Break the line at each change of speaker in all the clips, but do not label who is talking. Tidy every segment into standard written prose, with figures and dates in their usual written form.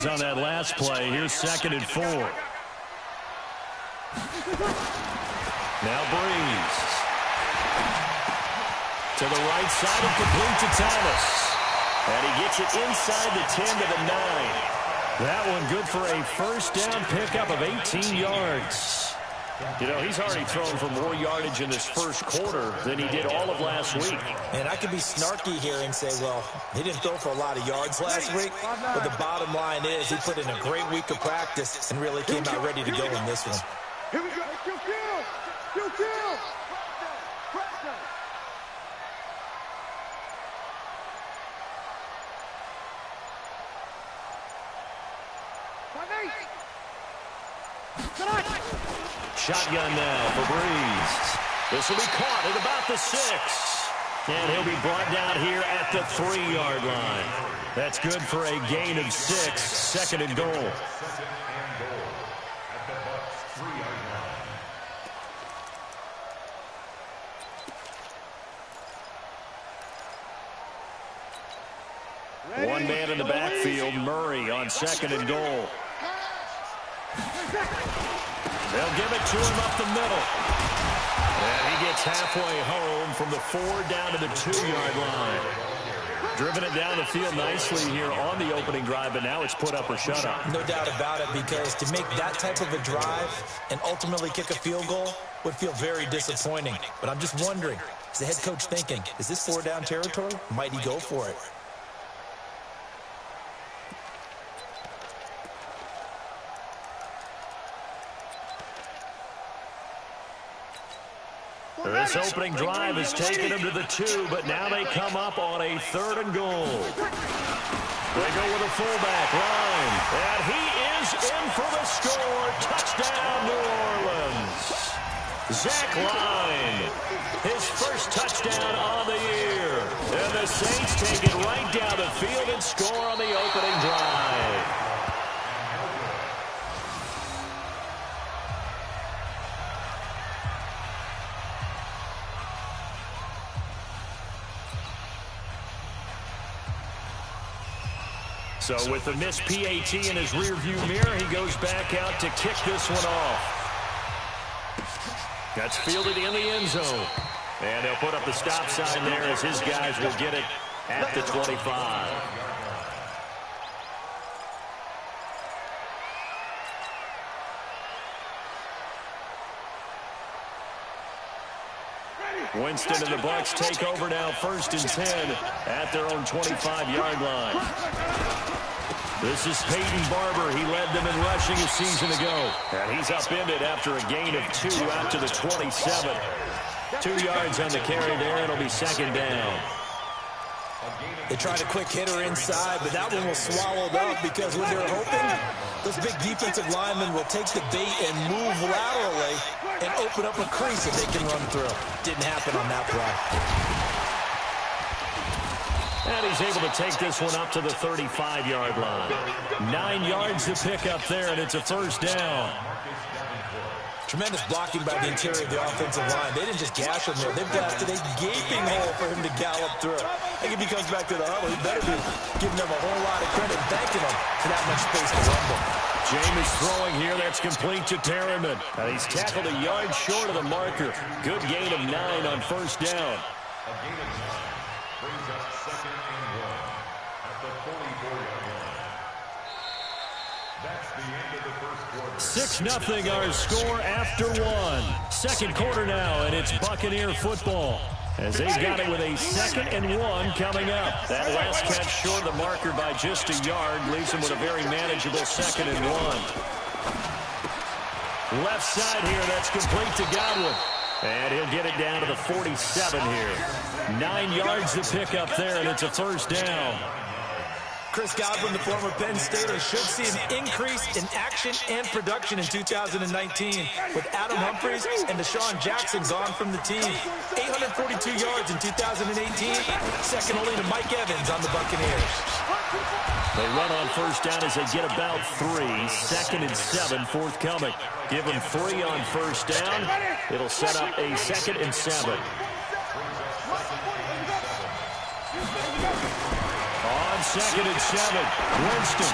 On that last play, here's 2nd and 4. Now Breeze. To the right side and complete to Thomas. And he gets it inside the 10 to the 9. That one good for a first down pickup of 18 yards. You know, he's already thrown for more yardage in this first quarter than he did all of last week.
And I could be snarky here and say, well, he didn't throw for a lot of yards last week, but the bottom line is he put in a great week of practice and really came out ready to go in this one.
Here we go. Kill.
Shotgun now for Breeze. This will be caught at about the 6. And he'll be brought down here at the 3-yard line. That's good for a gain of 6. 2nd and goal. One man in the backfield, Murray on 2nd and goal. They'll give it to him up the middle. And he gets halfway home from the 4 down to the 2-yard line. Driven it down the field nicely here on the opening drive, but now it's put up or shut up.
No doubt about it, because to make that type of a drive and ultimately kick a field goal would feel very disappointing. But I'm just wondering, is the head coach thinking, is this 4-down territory? Might he go for it?
This opening drive has taken them to the 2, but now they come up on a 3rd and goal. They go with a fullback line, and he is in for the score. Touchdown, New Orleans. Zach Line, his first touchdown on the year. And the Saints take it right down the field and score on the opening drive. So with the missed PAT in his rearview mirror, he goes back out to kick this one off. That's fielded in the end zone. And they'll put up the stop sign there as his guys will get it at the 25. Winston and the Bucs take over now, 1st and 10 at their own 25-yard line. This is Peyton Barber. He led them in rushing a season ago. And he's upended after a gain of 2 out to the 27. 2 yards on the carry there. It'll be 2nd down.
They tried a quick hitter inside, but that one was swallowed up because when they're hoping, those big defensive linemen will take the bait and move laterally and open up a crease that they can run through. Didn't happen on that play.
And he's able to take this one up to the 35-yard line. 9 yards to pick up there, and it's a 1st down.
Tremendous blocking by the interior of the offensive line. They didn't just gash him there. They blasted a gaping hole for him to gallop through. I think if he comes back to the huddle, he better be giving them a whole lot of credit and thanking them for that much space to rumble.
Jameis throwing here. That's complete to Terryman. And he's tackled a yard short of the marker. Good gain of 9 on 1st down. 6-0 our score after 1. 2nd quarter now, and it's Buccaneer football. As they've got it with a 2nd and 1 coming up. That last catch short of the marker by just a yard leaves them with a very manageable 2nd and 1. Left side here, that's complete to Godwin. And he'll get it down to the 47 here. 9 yards to pick up there, and it's a 1st down.
Chris Godwin, the former Penn Stater, should see an increase in action and production in 2019 with Adam Humphries and Deshaun Jackson gone from the team. 842 yards in 2018, second only to Mike Evans on the Buccaneers.
They run on 1st down as they get about 3. 2nd and 7 forthcoming. Give them 3 on 1st down. It'll set up a 2nd and 7. On 2nd and 7, Winston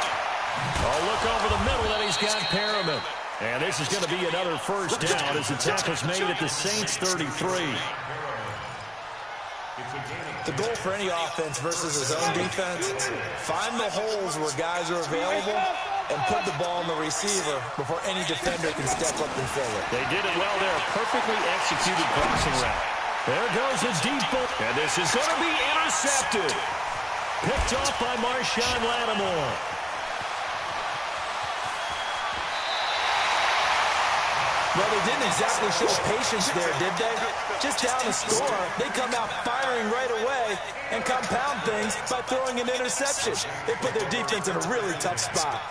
over the middle, and he's got Perriman. And this is going to be another first down as the tackle's made at the Saints 33.
The goal for any offense versus his own defense, find the holes where guys are available and put the ball on the receiver before any defender can step up and fill it.
They did it well there. Perfectly executed crossing route. There goes a deep ball. And this is going to be intercepted. Picked off by Marshawn Lattimore.
Well, they didn't exactly show patience there, did they? Just down a score, they come out firing right away and compound things by throwing an interception. They put their defense in a really tough spot.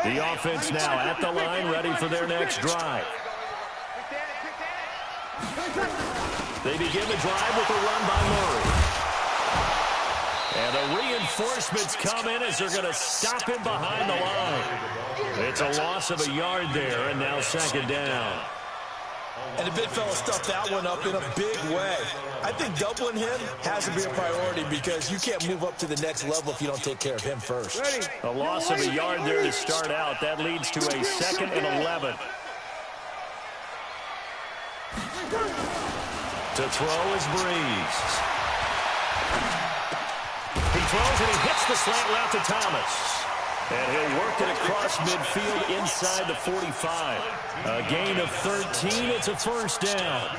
The offense now at the line, ready for their next drive. They begin the drive with a run by Murray. And the reinforcements come in as they're going to stop him behind the line. It's a loss of a yard there, and now second down.
And the big fella stuffed that one up in a big way. I think doubling him has to be a priority because you can't move up to the next level if you don't take care of him first.
A loss of a yard there to start out. That leads to a 2nd and 11. To throw is Breeze. He throws and he hits the slant route to Thomas. And he'll work it across midfield inside the 45. A gain of 13. It's a first down.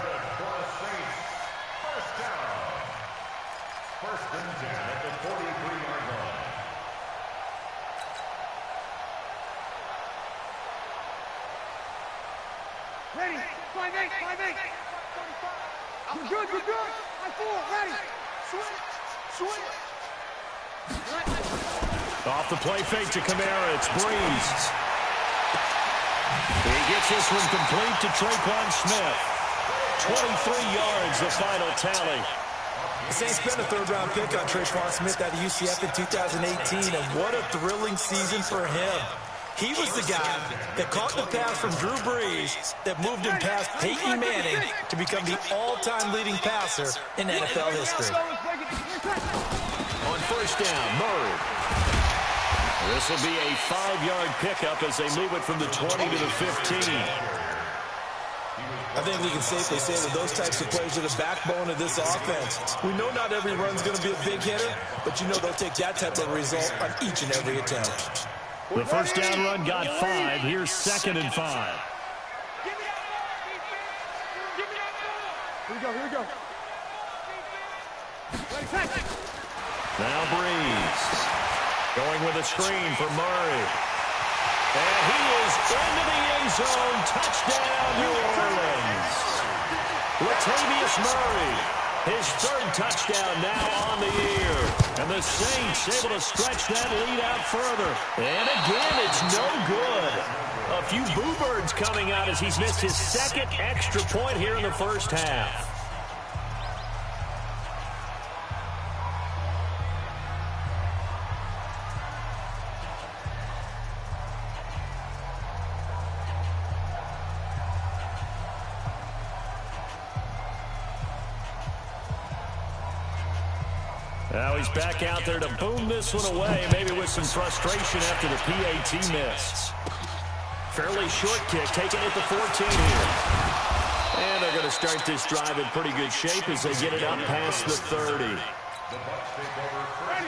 Ready, 5-8, 5-8. You're good, you're good. 5-4, ready. Switch.
Off the play fake to Kamara. It's Breeze. He gets this one complete to Traquan Smith. 23 yards, the final tally.
The Saints spent a third-round pick on Traquan Smith out of UCF in 2018, and what a thrilling season for him. He was the guy that caught the pass from Drew Brees that moved him past Peyton Manning to become the all-time leading passer in NFL history.
On first down, Murray. This will be a 5-yard pickup as they move it from the 20 to the 15.
I think we can safely say that those types of plays are the backbone of this offense. We know not every run's going to be a big hitter, but you know they'll take that type of result on each and every attempt.
The first down run got 5. Here's 2nd and 5.
Here we go.
Now Breeze. Going with a screen for Murray. And he is into the end zone. Touchdown, New Orleans. Latavius Murray. His 3rd touchdown now on the year. And the Saints able to stretch that lead out further. And again, it's no good. A few boo birds coming out as he's missed his 2nd extra point here in the first half. Now he's back out there to boom this one away, maybe with some frustration after the PAT miss. Fairly short kick, taken at the 14 here. And they're going to start this drive in pretty good shape as they get it up past the 30.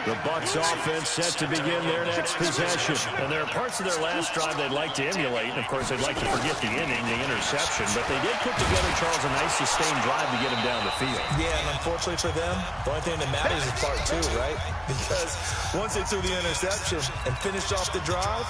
The Bucs offense set to begin their next possession. And there are parts of their last drive they'd like to emulate. And, of course, they'd like to forget the inning, the interception. But they did put together, Charles, a nice sustained drive to get him down the field.
Yeah, and unfortunately for them, the only thing that matters is part 2, right? Because once they threw the interception and finished off the drive,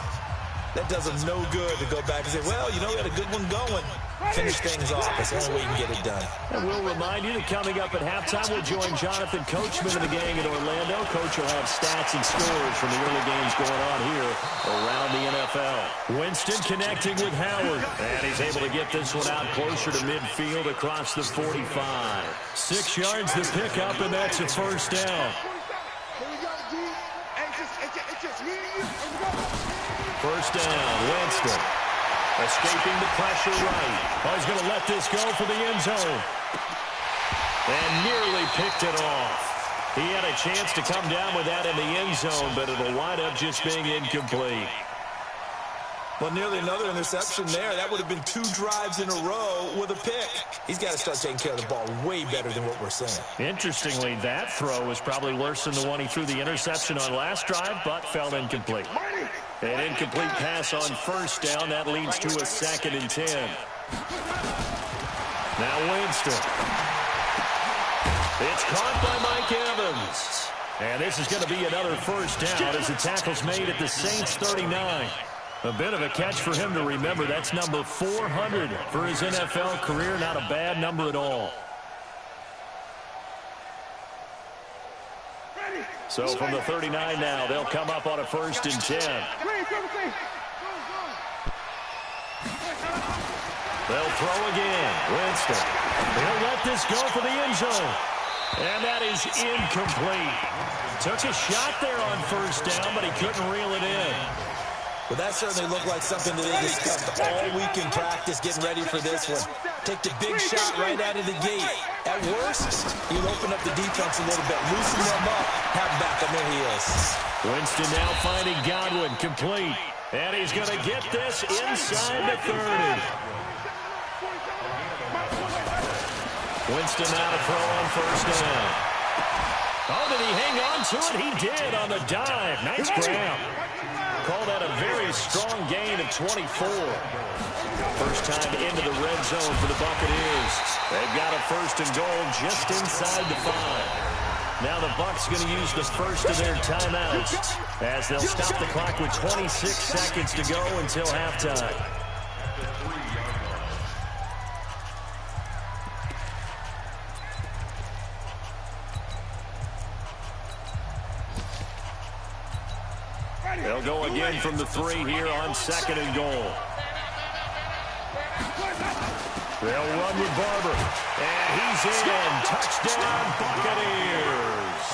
that does them no good to go back and say, well, you know, we had a good one going. Finish things off. That's the only way you can get it done.
And we'll remind you that coming up at halftime, we'll join Jonathan Coachman of the gang in Orlando. Coach will have stats and scores from the early games going on here around the NFL. Winston connecting with Howard. And he's able to get this one out closer to midfield across the 45. 6 yards to pick up, and that's a first down. First down, Winston. Escaping the pressure right. Oh, he's going to let this go for the end zone. And nearly picked it off. He had a chance to come down with that in the end zone, but it'll wind up just being incomplete.
Well, nearly another interception there. That would have been 2 drives in a row with a pick. He's got to start taking care of the ball way better than what we're saying.
Interestingly, that throw was probably worse than the one he threw the interception on last drive, but fell incomplete. An incomplete pass on first down. That leads to a 2nd and 10. Now Winston. It's caught by Mike Evans. And this is going to be another first down as the tackle's made at the Saints 39. A bit of a catch for him to remember. That's number 400 for his NFL career. Not a bad number at all. So from the 39 now, they'll come up on a 1st and 10. They'll throw again. Winston. He'll let this go for the end zone. And that is incomplete. Took a shot there on first down, but he couldn't reel it in.
Well, that certainly looked like something that they discussed all week in practice, getting ready for this one. Take the big shot right out of the gate. At worst, you'll open up the defense a little bit, loosen them up, have them back on their heels. Winston now finding Godwin, complete.
And he's going to get this inside the 30. Winston now to throw on first down. Oh, did he hang on to it? He did on the dive. Nice grab. Call that a very strong gain of 24. First time into the red zone for the Buccaneers. They've got a 1st and goal just inside the 5. Now the Bucs going to use the first of their timeouts as they'll stop the clock with 26 seconds to go until halftime. They'll go again from the 3 here on 2nd and goal. They'll run with Barber. And he's in. Touchdown, Buccaneers.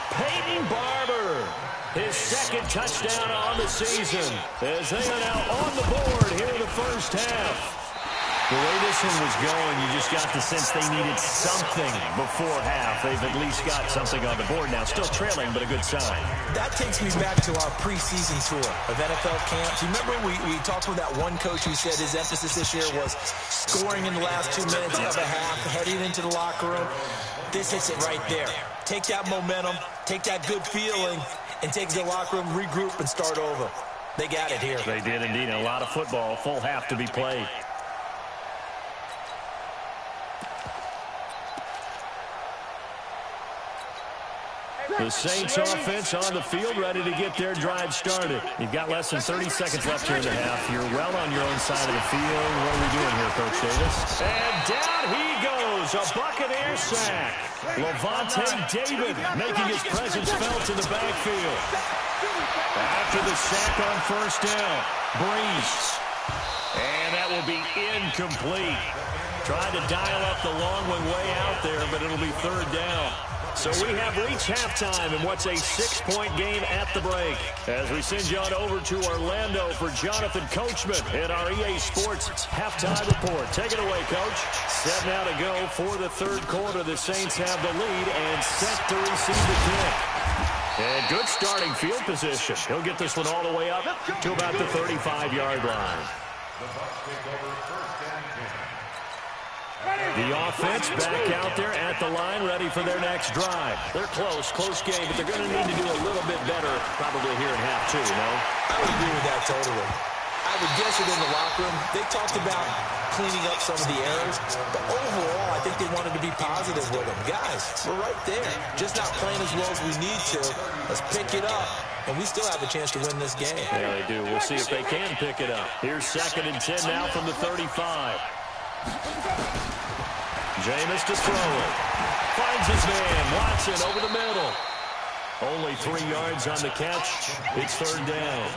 Peyton Barber, his 2nd touchdown on the season, as they are now on the board here in the first half. The way this one was going, you just got the sense they needed something before half. They've at least got something on the board now. Still trailing, but a good sign.
That takes me back to our preseason tour of NFL camps. You remember we talked with that one coach who said his emphasis this year was scoring in the last 2 minutes of a half, heading into the locker room. This hits it right there. Take that momentum, take that good feeling, and take the locker room, regroup, and start over. They got it here.
They did indeed. A lot of football, full half to be played. The Saints offense on the field, ready to get their drive started. You've got less than 30 seconds left here in the half. You're well on your own side of the field. What are we doing here, Coach Davis? And down he goes, a Buccaneer sack. Levante David making his presence felt in the backfield. After the sack on first down, Breeze. And that will be incomplete. Tried to dial up the long one way out there, but it'll be 3rd down. So we have reached halftime in what's a 6-point game at the break. As we send you on over to Orlando for Jonathan Coachman in our EA Sports halftime report. Take it away, Coach. Set now to go for the 3rd quarter. The Saints have the lead and set to receive the kick. And good starting field position. He'll get this one all the way up to about the 35-yard line. The offense back out there at the line, ready for their next drive. They're close game, but they're going to need to do a little bit better probably here in half 2, you know?
I would agree with that totally. I would guess it in the locker room. They talked about cleaning up some of the errors, but overall, I think they wanted to be positive with them. Guys, we're right there. Just not playing as well as we need to. Let's pick it up, and we still have a chance to win this game.
Yeah, they do. We'll see if they can pick it up. Here's 2nd and 10 now from the 35. Jameis to throw it. Finds his man. Watson over the middle. Only 3 yards on the catch. It's 3rd down.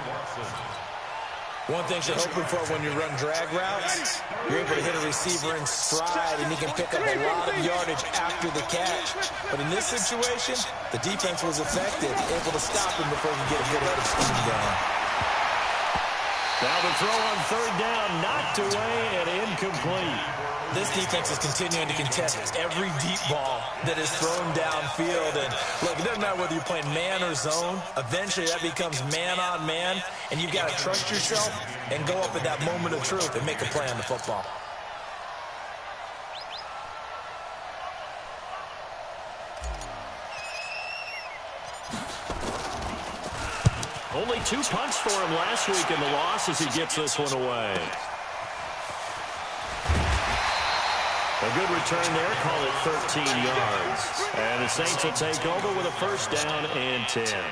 One thing you're hoping for when you run drag routes, you're able to hit a receiver in stride, and he can pick up a lot of yardage after the catch. But in this situation, the defense was effective, able to stop him before he could get a good head of steam going.
Now the throw on third down, knocked away and incomplete.
This defense is continuing to contest every deep ball that is thrown downfield. And look, it doesn't matter whether you're playing man or zone. Eventually that becomes man on man, and you've got to trust yourself and go up at that moment of truth and make a play on the football.
Only 2 punts for him last week in the loss as he gets this one away. A good return there, call it 13 yards. And the Saints will take over with a first down and 10.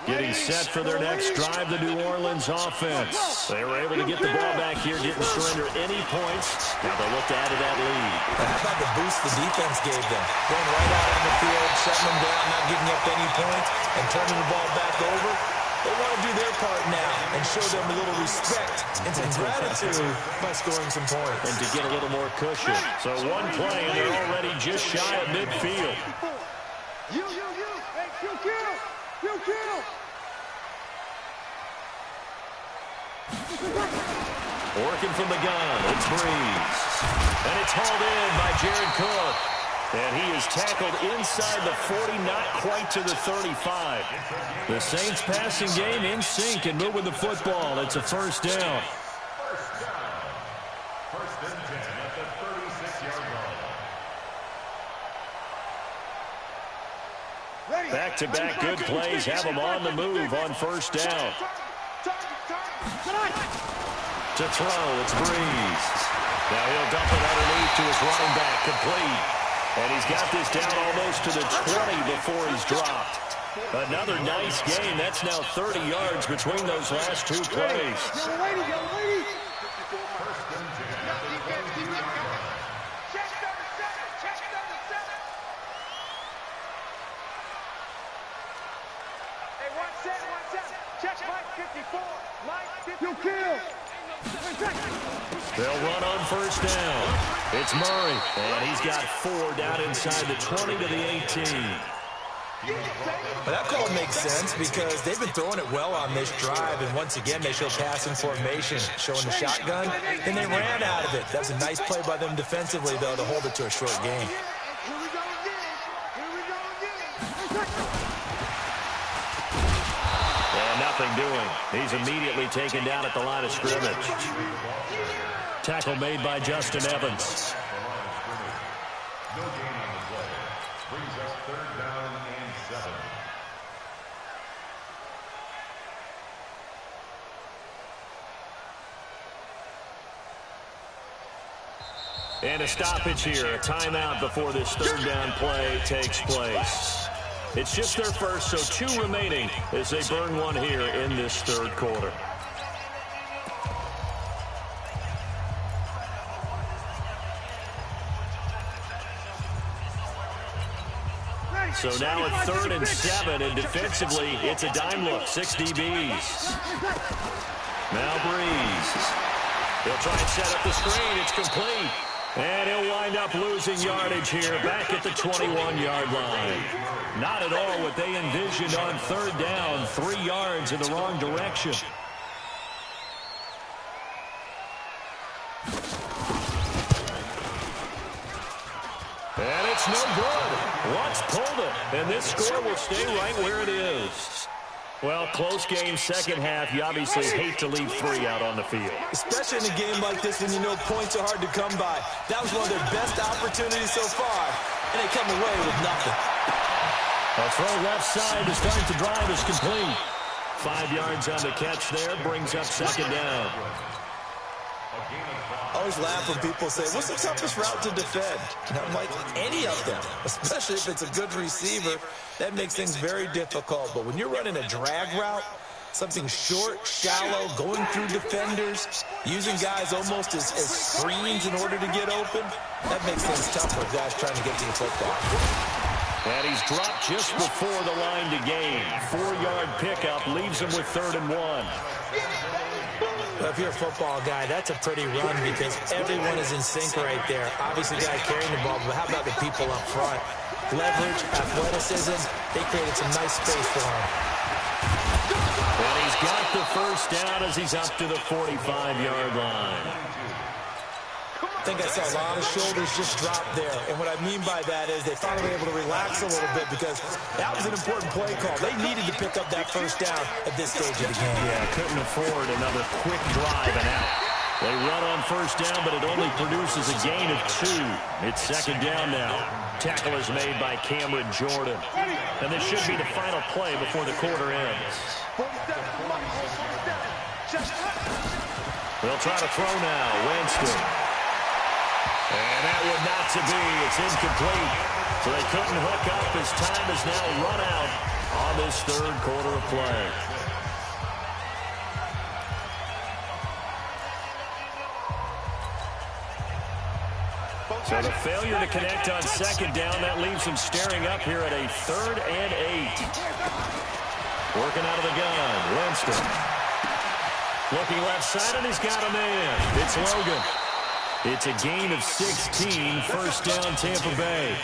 Getting set for their next drive, the New Orleans offense. They were able to get the ball back here, didn't surrender any points. Now they'll look to add to that lead.
How about the boost the defense gave them? Going right out on the field, shutting them down, not giving up any points, and turning the ball back over. They want to do their part now and show them a little respect and some gratitude by scoring some points.
And to get a little more cushion. So one play, and they're already just shy of midfield.
Hey, kill.
Working from the gun, it's Breeze. And it's hauled in by Jared Cook. And he is tackled inside the 40, not quite to the 35. The Saints passing game in sync and moving the football. It's a first down.
First and 10 at the 36-yard line.
Back-to-back good plays have them on the move on first down. To throw, it's Breeze. Now he'll dump it underneath to his running back, complete. And he's got this down almost to the 20 before he's dropped. Another nice game. That's now 30 yards between those last 2 plays. They'll run on first down. It's Murray, and he's got 4 down inside the 20 to the 18.
But that call makes sense because they've been throwing it well on this drive, and once again they show passing formation, showing the shotgun, and they ran out of it. That's a nice play by them defensively, though, to hold it to a short game.
And nothing doing. He's immediately taken down at the line of scrimmage. Tackle made by Justin Evans.
No gain on the play. Brings us third down and 7.
And a stoppage here, a timeout before this third down play takes place. It's just their first, so 2 remaining as they burn one here in this third quarter. So now it's 3rd and 7, and defensively, it's a dime look, 6 DBs. Now Breeze. He'll try and set up the screen. It's complete. And he'll wind up losing yardage here back at the 21-yard line. Not at all what they envisioned on third down, 3 yards in the wrong direction. And it's no good. Watts pulled it, and this score will stay right where it is. Well, close game, second half. You obviously hate to leave 3 out on the field.
Especially in a game like this when you know points are hard to come by. That was one of their best opportunities so far, and they come away with nothing.
A throw left side to start the drive is complete. 5 yards on the catch there, brings up second down.
I always laugh when people say, what's the toughest route to defend? And I'm like, any of them, especially if it's a good receiver. That makes things very difficult. But when you're running a drag route, something short, shallow, going through defenders, using guys almost as screens in order to get open, that makes things tough for guys trying to get to the football.
And he's dropped just before the line to gain. 4-yard pickup leaves him with 3rd and 1.
Well, if you're a football guy, that's a pretty run because everyone is in sync right there. Obviously, the guy carrying the ball, but how about the people up front? Leverage, athleticism, they created some nice space for him.
And he's got the first down as he's up to the 45-yard line.
I think I saw a lot of shoulders just drop there. And what I mean by that is they finally were able to relax a little bit because that was an important play call. They needed to pick up that first down at this stage of the game.
Yeah, couldn't afford another quick drive and out. They run on first down, but it only produces a gain of 2. It's second down now. Tackle is made by Cameron Jordan. And this should be the final play before the quarter ends. They'll try to throw now. Winston. And that would not to be. It's incomplete. So they couldn't hook up as time is now run out on this third quarter of play. So the failure to connect on second down, that leaves them staring up here at a 3rd and 8. Working out of the gun, Winston. Looking left side, and he's got a man. It's Logan. It's a gain of 16, first down Tampa Bay.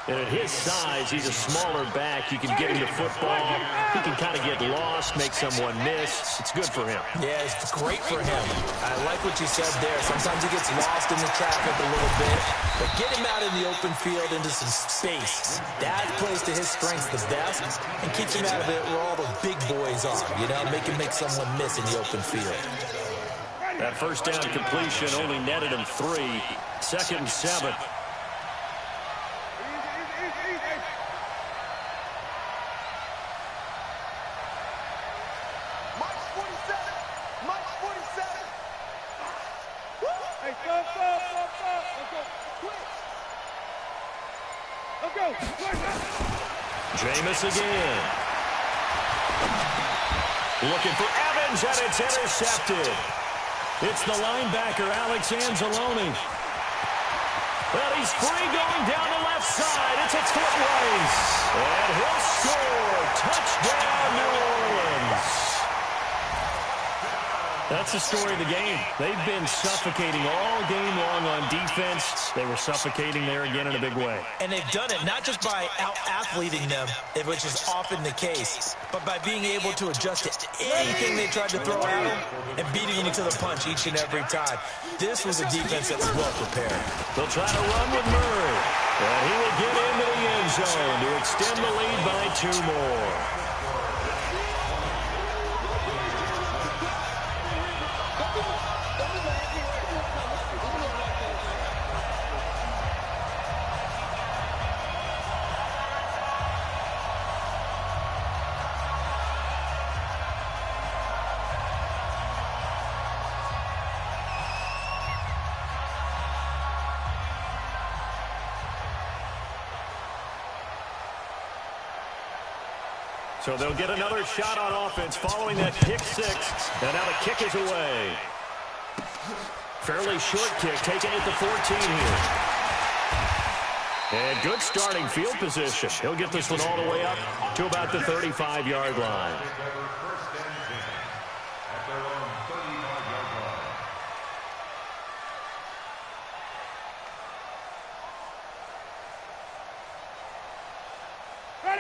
And at his size, he's a smaller back. You can get him to football. He can kind of get lost, make someone miss. It's good for him.
Yeah, it's great for him. I like what you said there. Sometimes he gets lost in the traffic a little bit. But get him out in the open field into some space. That plays to his strengths the best and keeps him out of it where all the big boys are. You know, make him make someone miss in the open field.
That first down completion only netted him 3. 2nd and 7. Jameis again. Looking for Evans, and it's intercepted. It's the linebacker, Alex Anzalone. Well, he's free going down the left side. It's a foot race. And he'll score. Touchdown, New Orleans. That's the story of the game. They've been suffocating all game long on defense. They were suffocating there again in a big way.
And they've done it not just by out-athleting them, which is often the case, but by being able to adjust to anything they tried to throw at them and beating them to the punch each and every time. This was a defense that's well prepared.
They'll try to run with Murray. And he will get into the end zone to extend the lead by 2 more. So they'll get another shot on offense following that pick 6. And now the kick is away. Fairly short kick, taken at the 14 here. And good starting field position. He'll get this one all the way up to about the 35-yard line.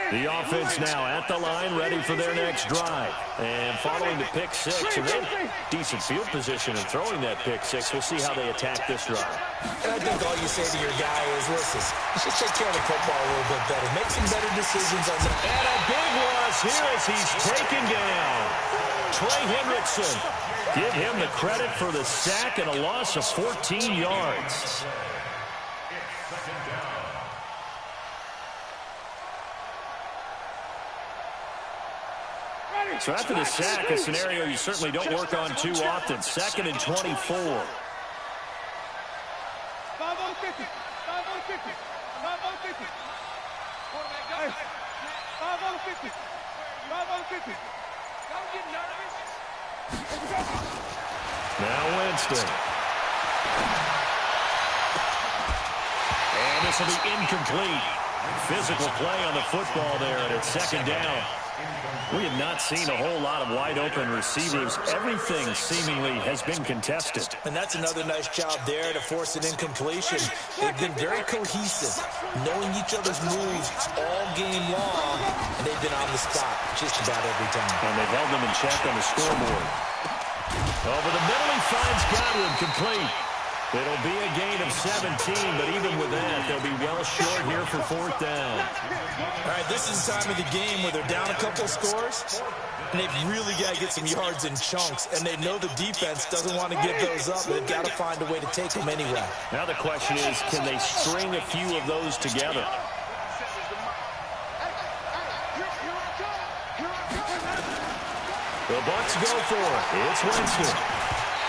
The offense now at the line, ready for their next drive. And following the pick 6, and then decent field position and throwing that pick 6. We'll see how they attack this drive.
And I think all you say to your guy is, listen, you should take care of the football a little bit better. Make some better decisions on the...
And a big loss here as he's taken down. Trey Hendrickson. Give him the credit for the sack and a loss of 14 yards. So after the sack, a scenario you certainly don't work on too often. 2nd and 24.
5 on 50. 5 on 50. 5 on 50. 5 on 50. 5 on 50. Don't get nervous.
Now Winston. And this will be incomplete. Physical play on the football there, and it's 2nd down. We have not seen a whole lot of wide-open receivers. Everything seemingly has been contested.
And that's another nice job there to force an incompletion. They've been very cohesive, knowing each other's moves all game long, and they've been on the spot just about every time.
And they've held them in check on the scoreboard. Over the middle, he finds Godwin complete. It'll be a gain of 17, but even with that, they'll be well short here for fourth down.
All right, this is the time of the game where they're down a couple of scores, and they've really got to get some yards in chunks, and they know the defense doesn't want to give those up. They've got to find a way to take them anyway.
Now the question is, can they string a few of those together? The Bucs go for it. It's Winston.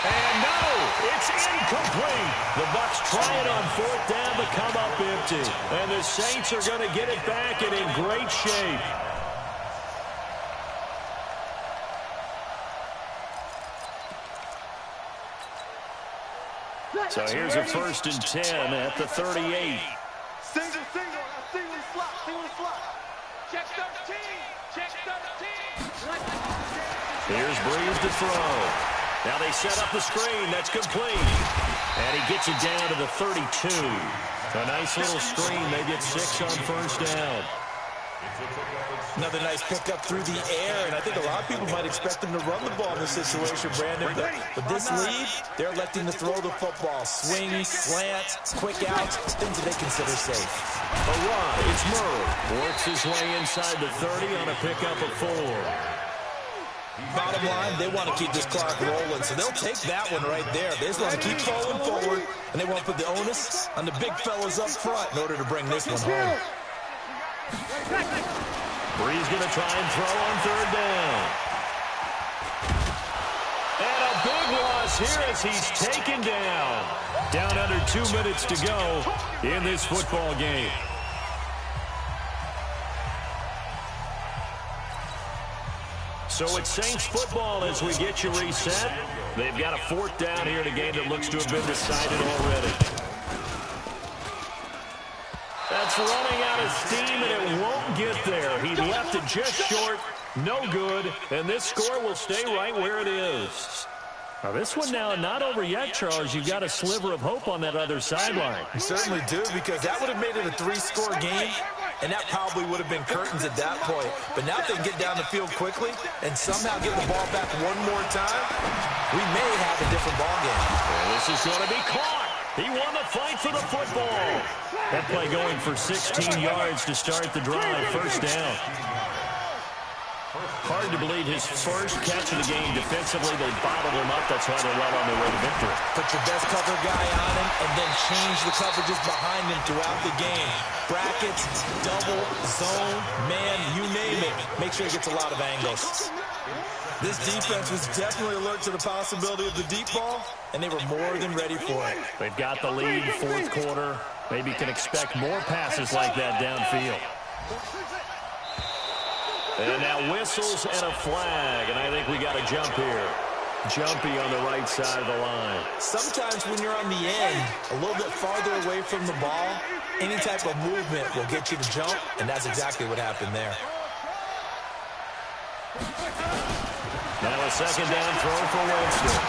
And no, it's incomplete. The Bucs try it on fourth down to come up empty. And the Saints are going to get it back and in great shape. So here's a 1st and 10 at the 38.
Single, slot. Check 13.
Here's Breeze to throw. Now they set up the screen. That's complete. And he gets it down to the 32. A nice little screen. They get 6 on first down.
Another nice pickup through the air, and I think a lot of people might expect them to run the ball in this situation, Brandon. But with this lead, they're electing to throw the football. Swing, slant, quick outs, things that they consider safe.
A run. It's Murray. Works his way inside the 30 on a pickup of 4.
Bottom line, they want to keep this clock rolling, so they'll take that one right there. They just want to keep falling forward, and they want to put the onus on the big fellas up front in order to bring this one home.
Breeze going to try and throw on third down. And a big loss here as he's taken down. Down under 2 minutes to go in this football game. So it's Saints football as we get you reset. They've got a fourth down here in a game that looks to have been decided already. That's running out of steam, and it won't get there. He left it just short, no good, and this score will stay right where it is. Now, this one now not over yet, Charles. You've got a sliver of hope on that other sideline.
You certainly do, because that would have made it a 3-score game, and that probably would have been curtains at that point. But now if they can get down the field quickly and somehow get the ball back one more time, we may have a different ball game.
And this is going to be caught. He won the fight for the football. That play going for 16 yards to start the drive. First down. Hard to believe his first catch of the game. Defensively, they bottled him up. That's why they're well on their way to victory.
Put your best cover guy on him and then change the coverages behind him throughout the game. Brackets, double, zone, man, you name it. Make sure he gets a lot of angles. This defense was definitely alert to the possibility of the deep ball, and they were more than ready for it.
They've got the lead, fourth quarter. Maybe can expect more passes like that downfield. And now whistles and a flag, and I think we got a jump here. Jumpy on the right side of the line.
Sometimes when you're on the end, a little bit farther away from the ball, any type of movement will get you to jump, and that's exactly what happened there.
Now a second down throw for Winston.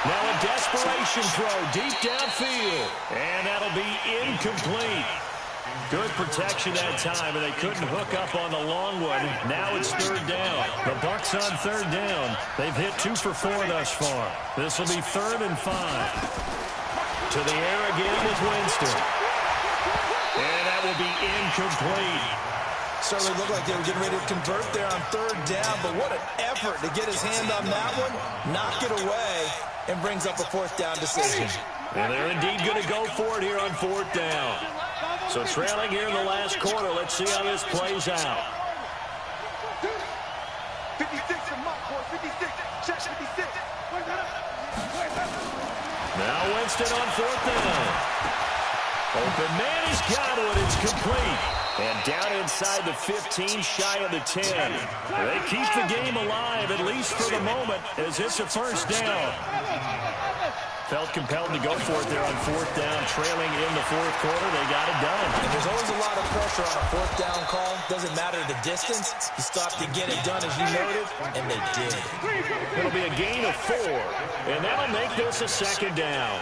Now a desperation throw deep downfield, and that'll be incomplete. Good protection that time, and they couldn't hook up on the long one. Now it's third down. The Bucs on third down. They've hit 2 for 4 thus far. This will be 3rd and 5. To the air again with Winston. And that will be incomplete.
Certainly looked like they were getting ready to convert there on third down, but what an effort to get his hand on that one, knock it away, and brings up a fourth down decision.
And they're indeed going to go for it here on fourth down. So trailing here in the last quarter. Let's see how this plays out.
56 from Mark, 56. Check 56.
Now Winston on fourth down. Open man is Godwin. It's complete. And down inside the 15, shy of the 10. They keep the game alive, at least for the moment, as it's a first down. Felt compelled to go for it there on fourth down, trailing in the fourth quarter. They got it done.
And there's always a lot of pressure on a fourth down call. Doesn't matter the distance. You stop to get it done, as you noted, and they did.
It'll be a gain of 4, and that'll make this a second down.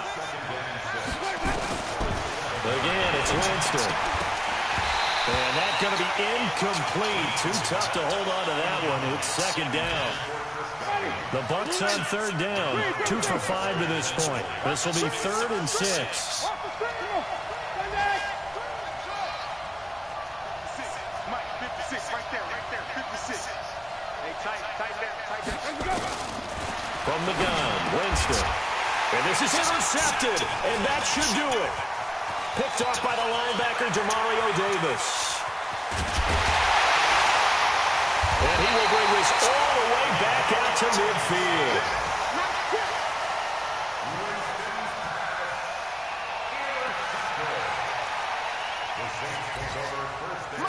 Again, it's Winston. And that's going to be incomplete. Too tough to hold on to that one. It's second down. The Bucs on third down. 2 for 5 to this point. This will be 3rd and 6.
Mike, 56, right there, 56. Hey, tight there.
From the gun, Winston. And this is intercepted, and that should do it. Picked off by the linebacker, Demario Davis. And he will bring this all the way back out to midfield.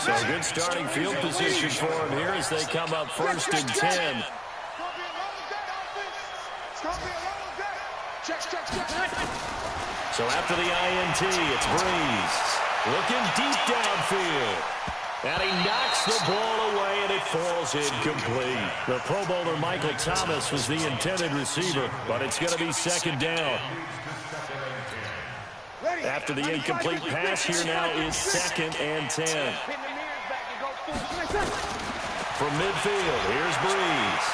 So good starting field position for him here as they come up 1st and 10. So after the INT, it's Breeze. Looking deep downfield. And he knocks the ball away, and it falls incomplete. The Pro Bowler Michael Thomas was the intended receiver, but it's going to be second down. After the incomplete pass, here now is 2nd and 10. From midfield, here's Breeze.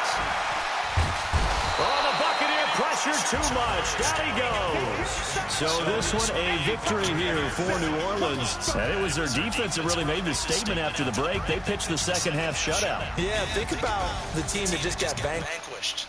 Oh, the Buccaneer pressure too much. Down he goes. So this one a victory here for New Orleans. And it was their defense that really made the statement after the break. They pitched the second half shutout.
Yeah, think about the team that just got vanquished.